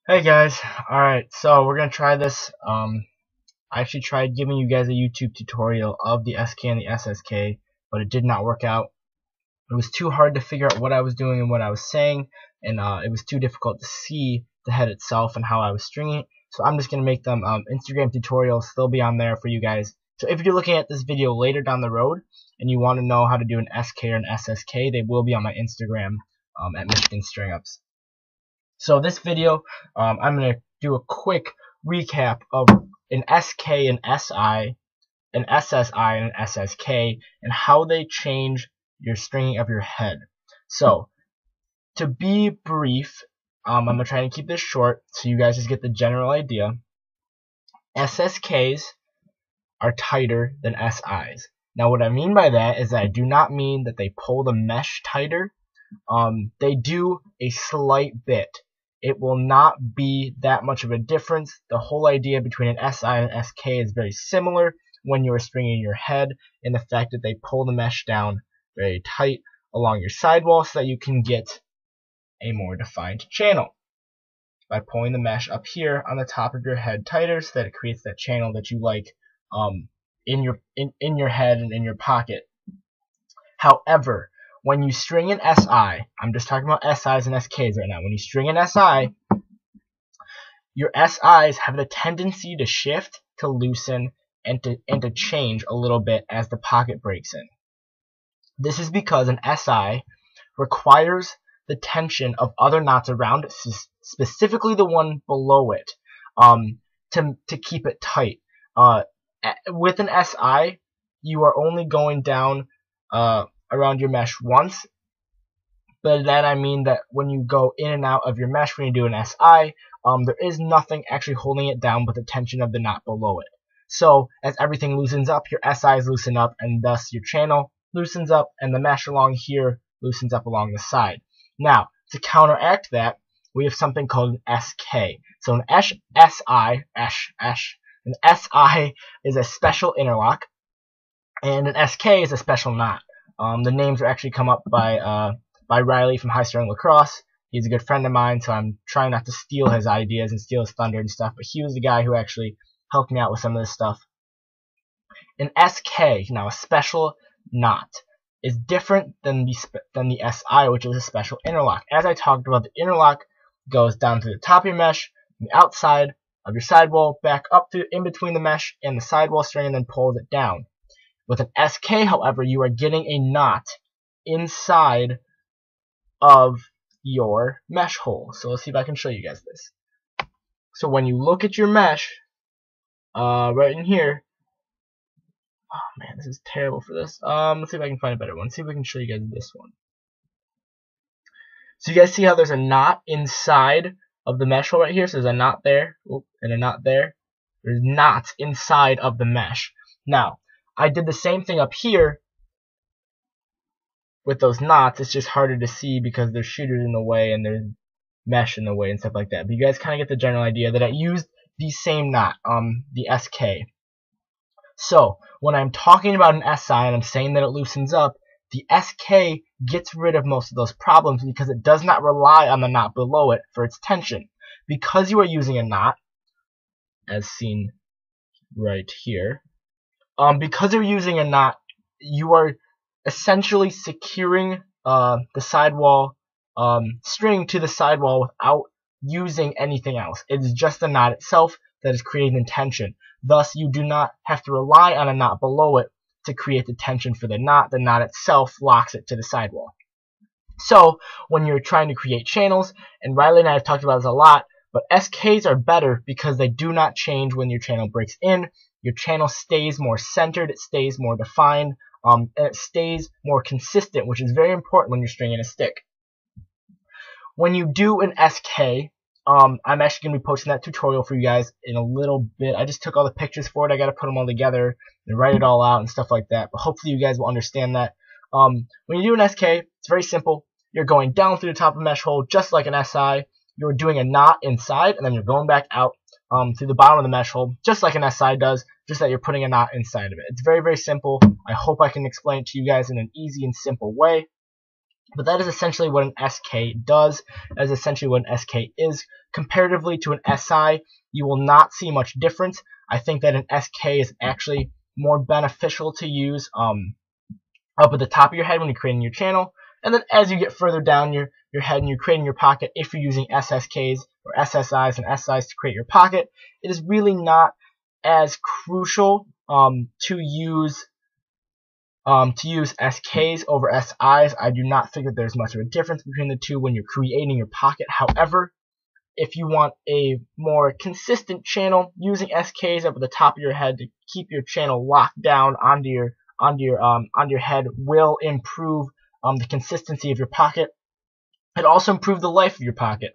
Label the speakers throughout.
Speaker 1: Hey guys, alright, so we're gonna try this. I actually tried giving you guys a YouTube tutorial of the SK and the SSK, but it did not work out. It was too hard to figure out what I was doing and what I was saying, and it was too difficult to see the head itself and how I was stringing it. So I'm just gonna make them Instagram tutorials. They'll be on there for you guys. So if you're looking at this video later down the road and you want to know how to do an SK or an SSK, they will be on my Instagram at Michigan String Ups. So this video, I'm going to do a quick recap of an SK and SI, an SSI and an SSK, and how they change your stringing of your head. So to be brief, I'm going to try and keep this short so you guys just get the general idea. SSKs are tighter than SIs. Now what I mean by that is that I do not mean that they pull the mesh tighter. They do a slight bit. It will not be that much of a difference. The whole idea between an SI and an SK is very similar when you are stringing your head, in the fact that they pull the mesh down very tight along your sidewall so that you can get a more defined channel by pulling the mesh up here on the top of your head tighter so that it creates that channel that you like in your head and in your pocket. However, when you string an SI, I'm just talking about SIs and SKs right now. When you string an SI, your SIs have the tendency to shift, to loosen, and to change a little bit as the pocket breaks in. This is because an SI requires the tension of other knots around it, specifically the one below it, to keep it tight. With an SI, you are only going down around your mesh once, but that I mean that when you go in and out of your mesh when you do an SI, there is nothing actually holding it down but the tension of the knot below it. So as everything loosens up, your SIs loosen up, and thus your channel loosens up, and the mesh along here loosens up along the side. Now, to counteract that, we have something called an SK. So an SI is a special interlock, and an SK is a special knot. The names are actually come up by Riley from High Strung Lacrosse. He's a good friend of mine, so I'm trying not to steal his ideas and steal his thunder and stuff, but he was the guy who actually helped me out with some of this stuff. An SK, now a special knot, is different than the SI, which is a special interlock. As I talked about, the interlock goes down to the top of your mesh, the outside of your sidewall, back up to in between the mesh and the sidewall string, and then pulls it down. With an SK, however, you are getting a knot inside of your mesh hole. So let's see if I can show you guys this. So when you look at your mesh, right in here, oh man, this is terrible for this. Let's see if I can find a better one. Let's see if we can show you guys this one. So you guys see how there's a knot inside of the mesh hole right here? So there's a knot there, and a knot there. There's knots inside of the mesh. Now, I did the same thing up here with those knots. It's just harder to see because there's shooters in the way and there's mesh in the way and stuff like that. But you guys kind of get the general idea that I used the same knot, the SK. So when I'm talking about an SI and I'm saying that it loosens up, the SK gets rid of most of those problems because it does not rely on the knot below it for its tension. Because you are using a knot, as seen right here, because you're using a knot, you are essentially securing the sidewall string to the sidewall without using anything else. It is just the knot itself that is creating the tension. Thus, you do not have to rely on a knot below it to create the tension for the knot. The knot itself locks it to the sidewall. So, when you're trying to create channels, and Riley and I have talked about this a lot, but SKs are better because they do not change when your channel breaks in. Your channel stays more centered, it stays more defined, and it stays more consistent, which is very important when you're stringing a stick. When you do an SK, I'm actually going to be posting that tutorial for you guys in a little bit. I just took all the pictures for it. I got to put them all together and write it all out and stuff like that. But hopefully you guys will understand that. When you do an SK, it's very simple. You're going down through the top of the mesh hole just like an SI. You're doing a knot inside, and then you're going back out through the bottom of the mesh hole, just like an SI does, just that you're putting a knot inside of it. It's very, very simple. I hope I can explain it to you guys in an easy and simple way. But that is essentially what an SK does. That is essentially what an SK is comparatively to an SI, you will not see much difference. I think that an SK is actually more beneficial to use up at the top of your head when you're creating your channel, and then as you get further down your head and you're creating your pocket, if you're using SSKs or SSIs and SIs to create your pocket, it is really not as crucial to use SKs over SIs. I do not think that there's much of a difference between the two when you're creating your pocket. However, if you want a more consistent channel, using SKs up at the top of your head to keep your channel locked down onto your head will improve the consistency of your pocket. It also improve the life of your pocket.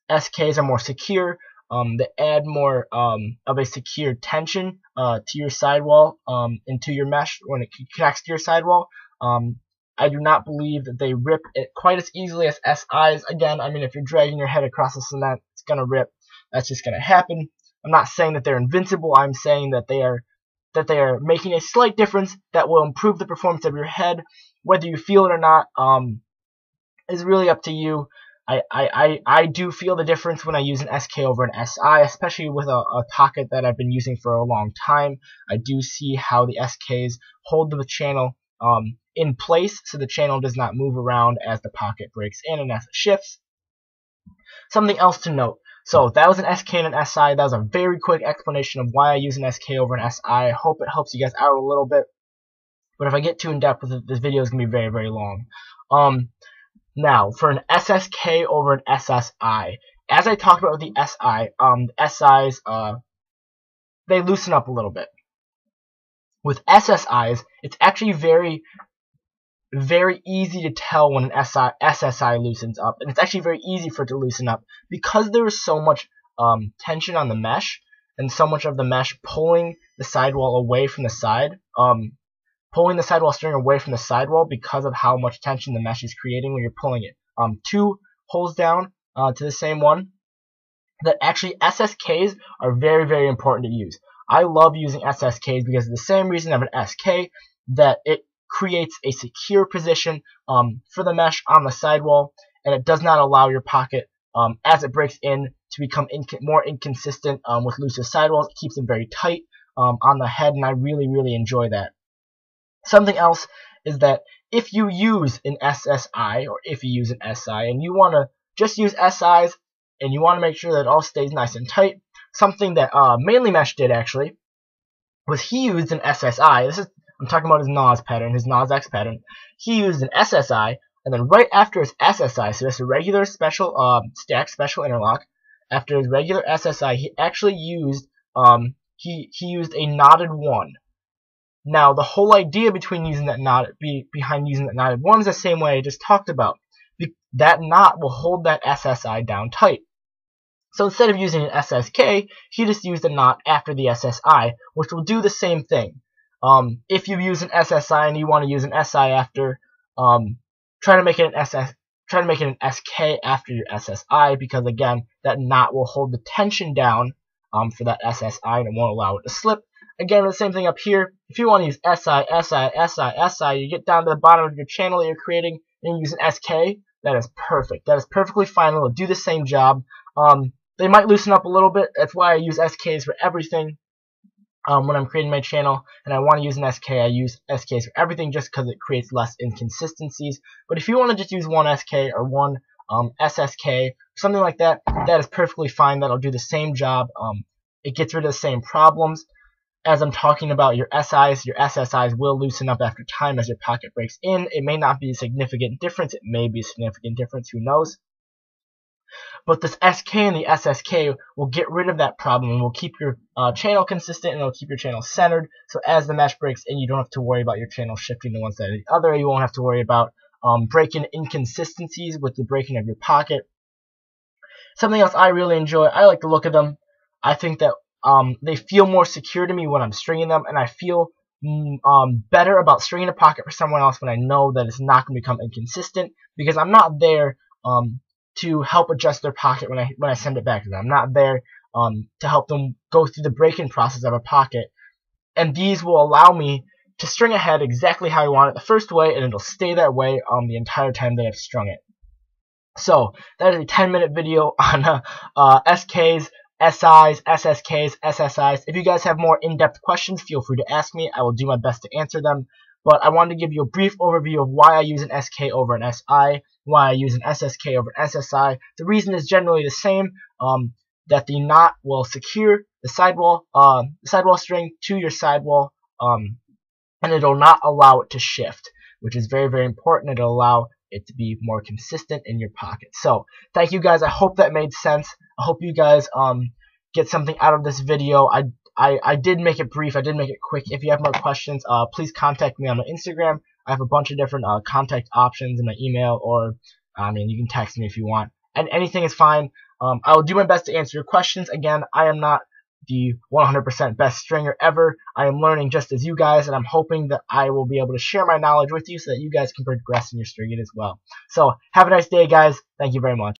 Speaker 1: SKs are more secure. They add more of a secure tension to your sidewall and to your mesh when it connects to your sidewall. I do not believe that they rip it quite as easily as SIs. Again, I mean, if you're dragging your head across the cement, it's gonna rip. That's just gonna happen. I'm not saying that they're invincible. I'm saying that they are making a slight difference that will improve the performance of your head. Whether you feel it or not is really up to you. I do feel the difference when I use an SK over an SI, especially with a pocket that I've been using for a long time. I do see how the SKs hold the channel in place, so the channel does not move around as the pocket breaks in and as it shifts. Something else to note. So that was an SK and an SI. That was a very quick explanation of why I use an SK over an SI. I hope it helps you guys out a little bit. But if I get too in depth with it, this video is going to be very, very long. Now, for an SSK over an SSI, as I talked about with the SIs, they loosen up a little bit. With SSIs, it's actually very, very easy to tell when an SSI loosens up, and it's actually very easy for it to loosen up because there is so much tension on the mesh and so much of the mesh pulling the sidewall away from the side, pulling the sidewall string away from the sidewall because of how much tension the mesh is creating when you're pulling it 2 holes down to the same one. That actually SSKs are very, very important to use. I love using SSKs because of the same reason of an SK, that it creates a secure position for the mesh on the sidewall, and it does not allow your pocket as it breaks in to become more inconsistent with looser sidewalls. It keeps them very tight on the head, and I really, really enjoy that. Something else is that if you use an SSI or if you use an SI and you want to just use SIs and you want to make sure that it all stays nice and tight, something that Mainly Mesh did actually was he used an SSI. I'm talking about his NOS pattern, his NOS-X pattern. He used an SSI, and then right after his SSI, so just a regular special stack special interlock, after his regular SSI, he actually used he used a knotted 1. Now, the whole idea behind using that knotted 1 is the same way I just talked about. That knot will hold that SSI down tight. So instead of using an SSK, he just used a knot after the SSI, which will do the same thing. If you use an SSI and you want to use an SI after, try to make it an SK after your SSI, because again, that knot will hold the tension down for that SSI and it won't allow it to slip. Again, the same thing up here. If you want to use SI, SI, SI, SI, you get down to the bottom of your channel that you're creating and you use an SK, that is perfect. That is perfectly fine. It'll do the same job. They might loosen up a little bit. That's why I use SKs for everything. When I'm creating my channel and I want to use an SK, I use SKs for everything just because it creates less inconsistencies. But if you want to just use one SK or one SSK, something like that, that is perfectly fine. That'll do the same job. It gets rid of the same problems. As I'm talking about your SIs, your SSIs will loosen up after time as your pocket breaks in. It may not be a significant difference. It may be a significant difference. Who knows? But this SK and the SSK will get rid of that problem and will keep your channel consistent, and it'll keep your channel centered. So as the mesh breaks in, you don't have to worry about your channel shifting to one side or the other. You won't have to worry about breaking inconsistencies with the breaking of your pocket. Something else I really enjoy, I like the look of them. I think that they feel more secure to me when I'm stringing them, and I feel better about stringing a pocket for someone else when I know that it's not going to become inconsistent, because I'm not there to help adjust their pocket when I send it back to them. I'm not there to help them go through the break-in process of a pocket, and these will allow me to string ahead exactly how I want it the first way, and it'll stay that way the entire time that I've strung it. So that is a 10-minute video on SKs, SIs, SSKs, SSIs. If you guys have more in-depth questions, feel free to ask me. I will do my best to answer them. But I wanted to give you a brief overview of why I use an SK over an SI, why I use an SSK over an SSI. The reason is generally the same, that the knot will secure the sidewall string to your sidewall, and it'll not allow it to shift, which is very, very important. It'll allow it to be more consistent in your pocket. So thank you guys. I hope that made sense. I hope you guys get something out of this video. I did make it brief. I did make it quick. If you have more questions, please contact me on my Instagram. I have a bunch of different contact options in my email, or you can text me if you want. And anything is fine. I will do my best to answer your questions. Again, I am not the 100% best stringer ever. I am learning just as you guys, and I'm hoping that I will be able to share my knowledge with you so that you guys can progress in your stringing as well. So have a nice day, guys. Thank you very much.